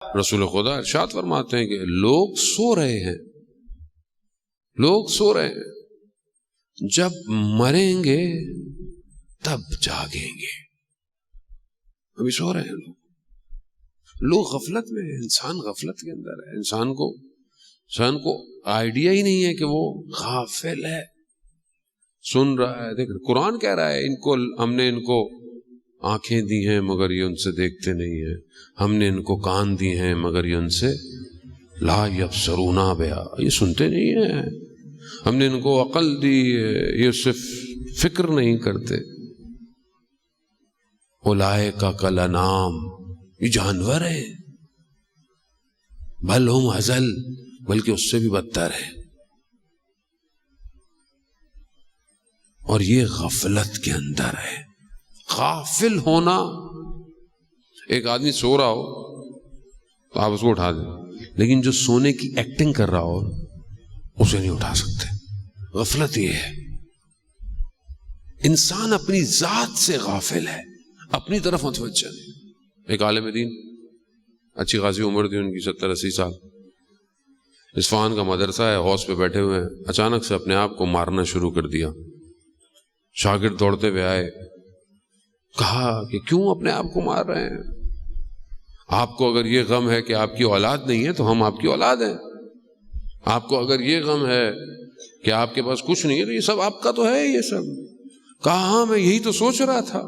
رسول خدا ارشاد فرماتے ہیں کہ لوگ سو رہے ہیں، لوگ سو رہے ہیں، جب مریں گے تب جاگیں گے۔ ابھی سو رہے ہیں لوگ غفلت میں ہے، انسان غفلت کے اندر ہے، انسان کو آئیڈیا ہی نہیں ہے کہ وہ غافل ہے، سن رہا ہے۔ دیکھ قرآن کہہ رہا ہے ہم نے ان کو آنکھیں دی ہیں مگر یہ ان سے دیکھتے نہیں ہیں، ہم نے ان کو کان دی ہیں مگر یہ ان سے لا یبصرون بہا، یہ سنتے نہیں ہیں، ہم نے ان کو عقل دی ہے، یہ صرف فکر نہیں کرتے۔ اولئک کالانعام، یہ جانور ہے، بل ہم اضل، بلکہ اس سے بھی بدتر ہے۔ اور یہ غفلت کے اندر ہے۔ غافل ہونا، ایک آدمی سو رہا ہو تو آپ اس کو اٹھا دیں، لیکن جو سونے کی ایکٹنگ کر رہا ہو اسے نہیں اٹھا سکتے۔ غفلت یہ ہے، انسان اپنی ذات سے غافل ہے، اپنی طرف متوجہ نہیں۔ ایک عالم دین، اچھی خاصی عمر تھی ان کی، 70-80 سال، اصفہان کا مدرسہ ہے، حوض پہ بیٹھے ہوئے ہیں، اچانک سے اپنے آپ کو مارنا شروع کر دیا۔ شاگرد دوڑتے ہوئے آئے، کہا کہ کیوں اپنے آپ کو مار رہے ہیں؟ آپ کو اگر یہ غم ہے کہ آپ کی اولاد نہیں ہے تو ہم آپ کی اولاد ہیں، آپ کو اگر یہ غم ہے کہ آپ کے پاس کچھ نہیں ہے تو یہ سب آپ کا تو ہے۔ یہ سب کہا ہاں میں یہی تو سوچ رہا تھا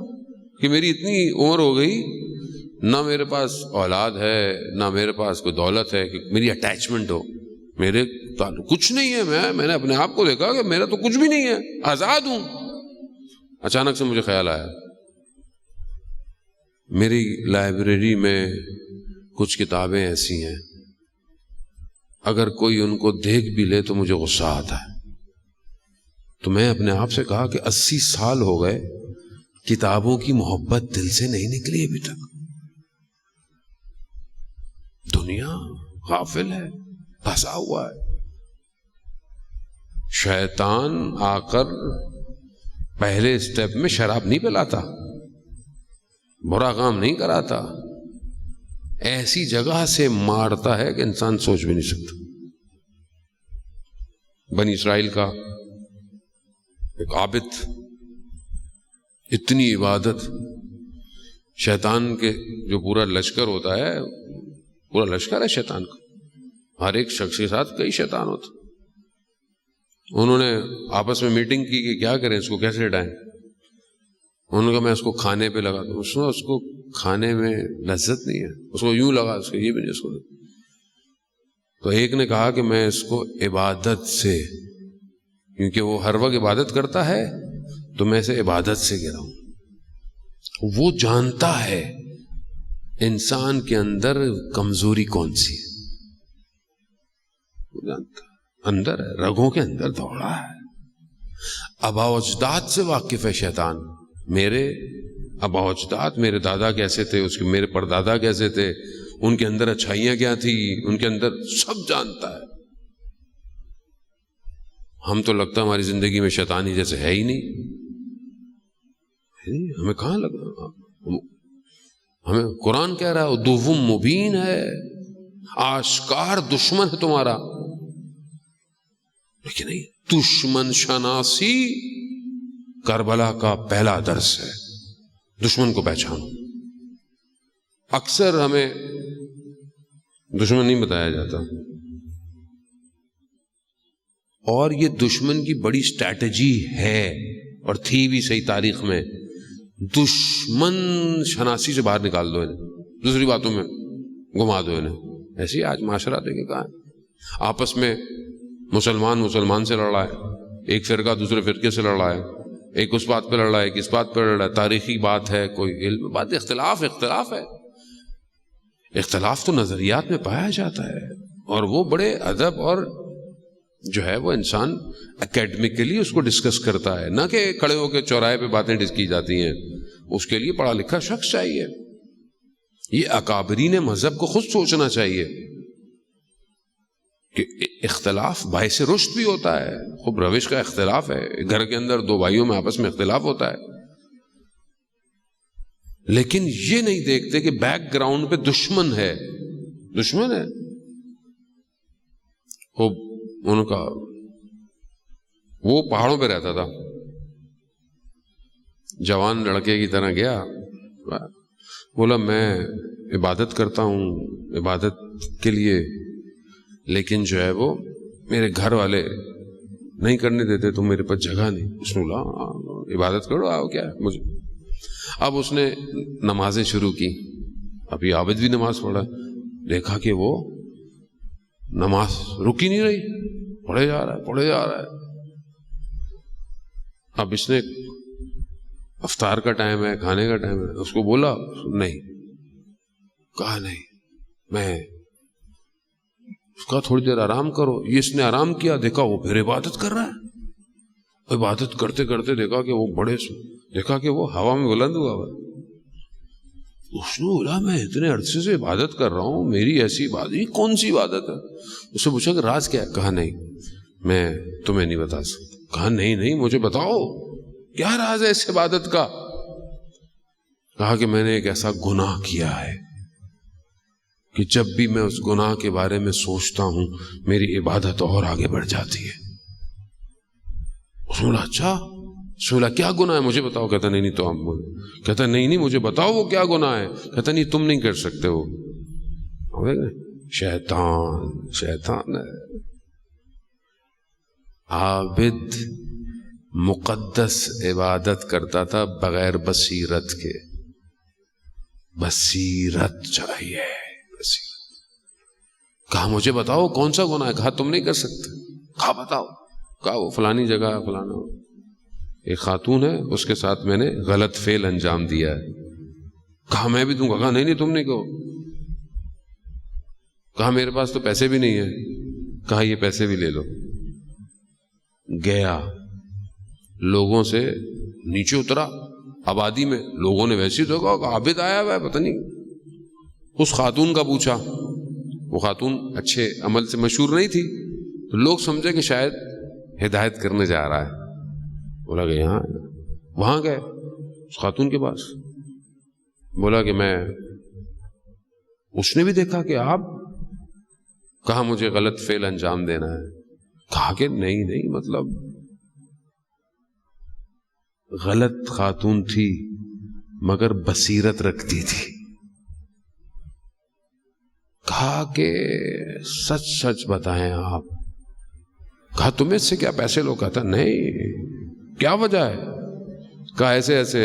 کہ میری اتنی عمر ہو گئی، نہ میرے پاس اولاد ہے نہ میرے پاس کوئی دولت ہے کہ میری اٹیچمنٹ ہو، میرے کچھ نہیں ہے، میں نے اپنے آپ کو دیکھا کہ میرا تو کچھ بھی نہیں ہے، آزاد ہوں۔ اچانک سے مجھے خیال آیا میری لائبریری میں کچھ کتابیں ایسی ہیں اگر کوئی ان کو دیکھ بھی لے تو مجھے غصہ آتا ہے۔ تو میں اپنے آپ سے کہا کہ 80 سال ہو گئے، کتابوں کی محبت دل سے نہیں نکلی ابھی تک۔ دنیا غافل ہے، پھنسا ہوا ہے۔ شیطان آ کر پہلے اسٹیپ میں شراب نہیں پلاتا، برا کام نہیں کراتا، ایسی جگہ سے مارتا ہے کہ انسان سوچ بھی نہیں سکتا۔ بنی اسرائیل کا ایک عابد، اتنی عبادت، شیطان کے جو پورا لشکر ہوتا ہے، پورا لشکر ہے شیطان کا، ہر ایک شخص کے ساتھ کئی شیطان ہوتے۔ انہوں نے آپس میں میٹنگ کی کہ کیا کریں، اس کو کیسے ہٹائیں۔ انہوں نے کہا میں اس کو کھانے پہ لگا دوں، اس کو کھانے میں لذت نہیں ہے، اس کو یوں لگا، اس کو یہ بھی نہیں، اس کو نہیں۔ تو ایک نے کہا کہ میں اس کو عبادت سے، کیونکہ وہ ہر وقت عبادت کرتا ہے تو میں اسے عبادت سے گراؤں۔ وہ جانتا ہے انسان کے اندر کمزوری کون سی ہے، وہ جانتا ہے، اندر ہے، رگوں کے اندر دوڑا ہے۔ آبا و اجداد سے واقف ہے شیطان، میرے آبا و اجداد، میرے دادا کیسے تھے، اس کے میرے پردادا کیسے تھے، ان کے اندر اچھائیاں کیا تھی، ان کے اندر سب جانتا ہے۔ ہم تو لگتا ہماری زندگی میں شیطانی جیسے ہے ہی نہیں، ہمیں کہاں لگا، ہمیں قرآن کہہ رہا ہے عدو مبین ہے، آشکار دشمن ہے تمہارا۔ لیکن نہیں، دشمن شناسی کربلا کا پہلا درس ہے، دشمن کو پہچانو۔ اکثر ہمیں دشمن نہیں بتایا جاتا، اور یہ دشمن کی بڑی اسٹریٹجی ہے اور تھی بھی صحیح تاریخ میں۔ دشمن شناسی سے باہر نکال دو انہیں، دوسری باتوں میں گھما دو انہیں۔ ایسے ہی آج معاشرہ دیکھے کہاں ہے، آپس میں مسلمان سے لڑ رہا ہے، ایک فرقہ دوسرے فرقے سے لڑ رہا ہے، ایک اس بات پہ لڑ رہا ہے، ایک اس بات پہ لڑ رہا ہے، تاریخی بات ہے، کوئی علم بات، اختلاف ہے۔ اختلاف تو نظریات میں پایا جاتا ہے، اور وہ بڑے ادب اور جو ہے وہ انسان اکیڈمیکلی اس کو ڈسکس کرتا ہے، نہ کہ کھڑے ہو کے چوراہے پہ باتیں کی جاتی ہیں۔ اس کے لیے پڑھا لکھا شخص چاہیے۔ یہ اکابرین مذہب کو خود سوچنا چاہیے کہ اختلاف باعث رشد بھی ہوتا ہے، خوب روش کا اختلاف ہے، گھر کے اندر دو بھائیوں میں آپس میں اختلاف ہوتا ہے، لیکن یہ نہیں دیکھتے کہ بیک گراؤنڈ پہ دشمن ہے، دشمن ہے. ان کا وہ پہاڑوں پہ رہتا تھا, جوان لڑکے کی طرح گیا, بولا میں عبادت کرتا ہوں عبادت کے لیے, لیکن جو ہے وہ میرے گھر والے نہیں کرنے دیتے, تو میرے پاس جگہ نہیں. اس نے بولا عبادت کرو, آؤ کیا ہے مجھے. اب اس نے نمازیں شروع کی, ابھی عابد بھی نماز پڑھا, دیکھا کہ وہ نماز رک ہی نہیں رہی, پڑھے جا رہا ہے. اب اس نے افطار کا ٹائم ہے, کھانے کا ٹائم ہے, اس کو بولا نہیں, کہا نہیں, میں اس کا تھوڑی دیر آرام کرو. یہ اس نے آرام کیا, دیکھا وہ پھر عبادت کر رہا ہے. عبادت کرتے کرتے دیکھا کہ وہ ہوا میں بلند ہوا ہوا. اس نے بولا میں اتنے عرصے سے عبادت کر رہا ہوں, میری ایسی عبادت, یہ کون سی عبادت ہے؟ اس سے پوچھا کہ راز کیا ہے؟ کہا نہیں میں تمہیں نہیں بتا سکتا. کہا نہیں مجھے بتاؤ کیا راز ہے اس عبادت کا؟ کہا کہ میں نے ایک ایسا گناہ کیا ہے کہ جب بھی میں اس گناہ کے بارے میں سوچتا ہوں میری عبادت اور آگے بڑھ جاتی ہے. اس نے بولا اچھا, سولا کیا گناہ ہے مجھے بتاؤ. کہتا نہیں تو ہم کہتا نہیں مجھے بتاؤ وہ کیا گناہ ہے. کہتا نہیں تم نہیں کر سکتے. وہ شیطان ہے. عابد مقدس عبادت کرتا تھا بغیر بصیرت کے. بصیرت چاہیے, بصیرت. کہا مجھے بتاؤ کون سا گناہ ہے؟ کہا تم نہیں کر سکتے. کہا بتاؤ. کہا وہ فلانی جگہ فلانا ایک خاتون ہے, اس کے ساتھ میں نے غلط فعل انجام دیا ہے. کہا میں بھی دوں گا. کہا نہیں تم نہیں کہو. کہا میرے پاس تو پیسے بھی نہیں ہیں. کہا یہ پیسے بھی لے لو. گیا لوگوں سے نیچے اترا آبادی میں, لوگوں نے ویسے تو کہا عابد آیا ہوا ہے پتہ نہیں. اس خاتون کا پوچھا, وہ خاتون اچھے عمل سے مشہور نہیں تھی, تو لوگ سمجھے کہ شاید ہدایت کرنے جا رہا ہے. بولا کہ یہاں, وہاں گئے اس خاتون کے پاس, بولا کہ میں. اس نے بھی دیکھا کہ آپ, کہا مجھے غلط فعل انجام دینا ہے. کہا کہ نہیں مطلب غلط خاتون تھی مگر بصیرت رکھتی تھی. کہا کہ سچ بتائیں آپ. کہا تمہیں اس سے کیا پیسے لو؟ کہتا نہیں کیا وجہ ہے؟ کہا ایسے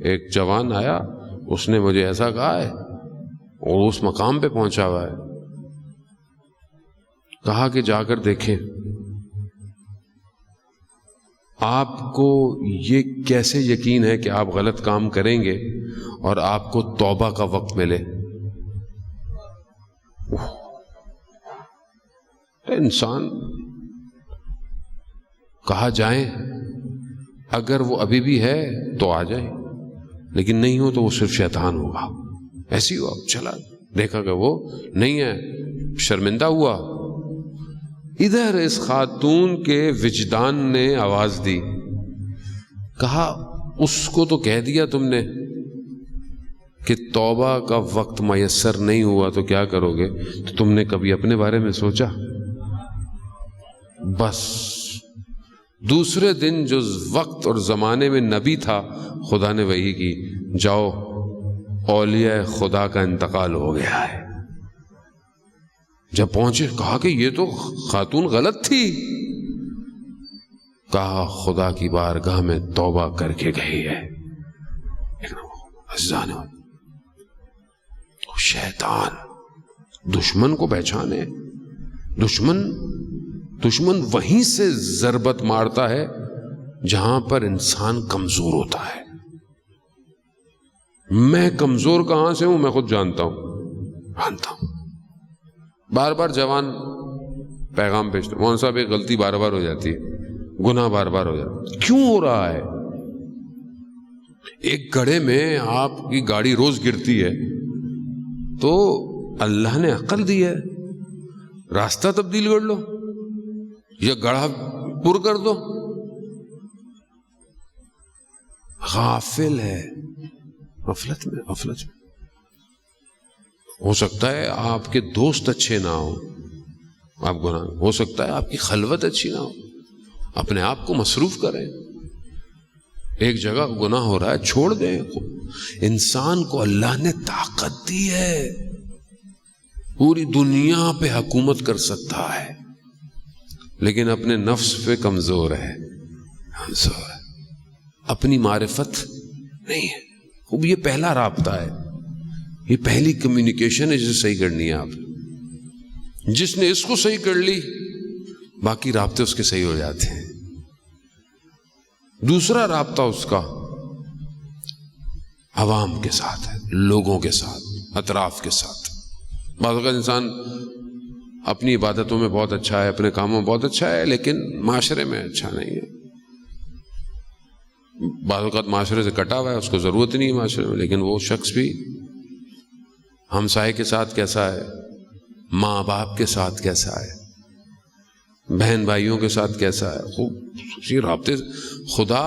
ایک جوان آیا, اس نے مجھے ایسا کہا ہے اور اس مقام پہ پہنچا ہوا ہے. کہا کہ جا کر دیکھیں آپ کو یہ کیسے یقین ہے کہ آپ غلط کام کریں گے اور آپ کو توبہ کا وقت ملے. انسان کہا جائیں, اگر وہ ابھی بھی ہے تو آ جائے, لیکن نہیں ہو تو وہ صرف شیطان ہوگا. ایسی ہوا, چلا دیکھا کہ وہ نہیں ہے, شرمندہ ہوا. ادھر اس خاتون کے وجدان نے آواز دی, کہا اس کو تو کہہ دیا تم نے کہ توبہ کا وقت میسر نہیں ہوا تو کیا کرو گے, تو تم نے کبھی اپنے بارے میں سوچا؟ بس دوسرے دن جو وقت اور زمانے میں نبی تھا, خدا نے وحی کی, جاؤ اولیاء خدا کا انتقال ہو گیا ہے. جب پہنچے کہا کہ یہ تو خاتون غلط تھی. کہا خدا کی بارگاہ میں توبہ کر کے گئی ہے. شیطان دشمن کو پہچانے. دشمن وہیں سے ضربت مارتا ہے جہاں پر انسان کمزور ہوتا ہے. میں کمزور کہاں سے ہوں میں خود جانتا ہوں. بار بار جوان پیغام بھیجتے, مولوی صاحب ایک غلطی بار بار ہو جاتی ہے, گناہ بار بار ہو جاتا ہے. کیوں ہو رہا ہے؟ ایک گڑھے میں آپ کی گاڑی روز گرتی ہے تو اللہ نے عقل دی ہے, راستہ تبدیل کر لو یا گڑھا پر کر دو. غافل ہے, غفلت میں. ہو سکتا ہے آپ کے دوست اچھے نہ ہوں، آپ گناہ، ہو سکتا ہے آپ کی خلوت اچھی نہ ہو، اپنے آپ کو مصروف کریں، ایک جگہ گناہ ہو رہا ہے چھوڑ دیں۔ انسان کو اللہ نے طاقت دی ہے، پوری دنیا پہ حکومت کر سکتا ہے، لیکن اپنے نفس پہ کمزور ہے، اپنی معرفت نہیں ہے۔ خوب یہ پہلا رابطہ ہے، یہ پہلی کمیونیکیشن ہے جسے صحیح کرنی ہے۔ آپ جس نے اس کو صحیح کر لی، باقی رابطے اس کے صحیح ہو جاتے ہیں۔ دوسرا رابطہ اس کا عوام کے ساتھ ہے، لوگوں کے ساتھ، اطراف کے ساتھ۔ بعض اوقات انسان اپنی عبادتوں میں بہت اچھا ہے، اپنے کاموں میں بہت اچھا ہے، لیکن معاشرے میں اچھا نہیں ہے۔ بعض اوقات معاشرے سے کٹا ہوا ہے، اس کو ضرورت نہیں ہے معاشرے میں، لیکن وہ شخص بھی ہمسائے کے ساتھ کیسا ہے، ماں باپ کے ساتھ کیسا ہے، بہن بھائیوں کے ساتھ کیسا ہے۔ خوب یہ رابطے، خدا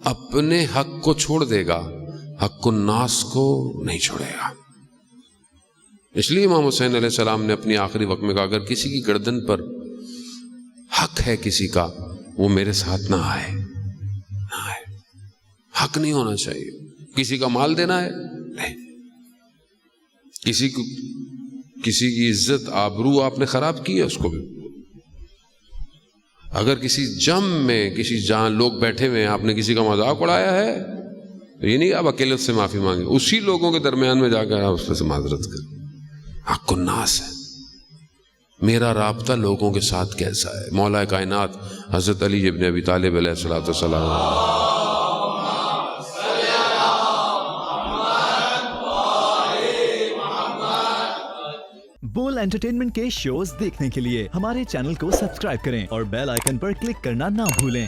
اپنے حق کو چھوڑ دے گا، حق الناس کو نہیں چھوڑے گا۔ اس لیے امام حسین علیہ السلام نے اپنی آخری وقت میں کہا اگر کسی کی گردن پر حق ہے کسی کا، وہ میرے ساتھ نہ آئے، نہ آئے۔ حق نہیں ہونا چاہیے۔ کسی کا مال دینا ہے، نہیں۔ کسی کی عزت آبرو آپ نے خراب کی ہے، اس کو بھی۔ اگر کسی جم میں کسی جہاں لوگ بیٹھے ہوئے ہیں، آپ نے کسی کا مذاق اڑایا ہے، تو یہ نہیں آپ اکیلے اس سے معافی مانگیں، اسی لوگوں کے درمیان میں جا کر آپ اس سے معذرت کریں۔ حق الناس ہے۔ میرا رابطہ لوگوں کے ساتھ کیسا ہے؟ مولا کائنات حضرت علی ابن ابی طالب علیہ الصلوۃ والسلام، بول انٹرٹینمنٹ کے شوز دیکھنے کے لیے ہمارے چینل کو سبسکرائب کریں اور بیل آئیکن پر کلک کرنا نہ بھولیں۔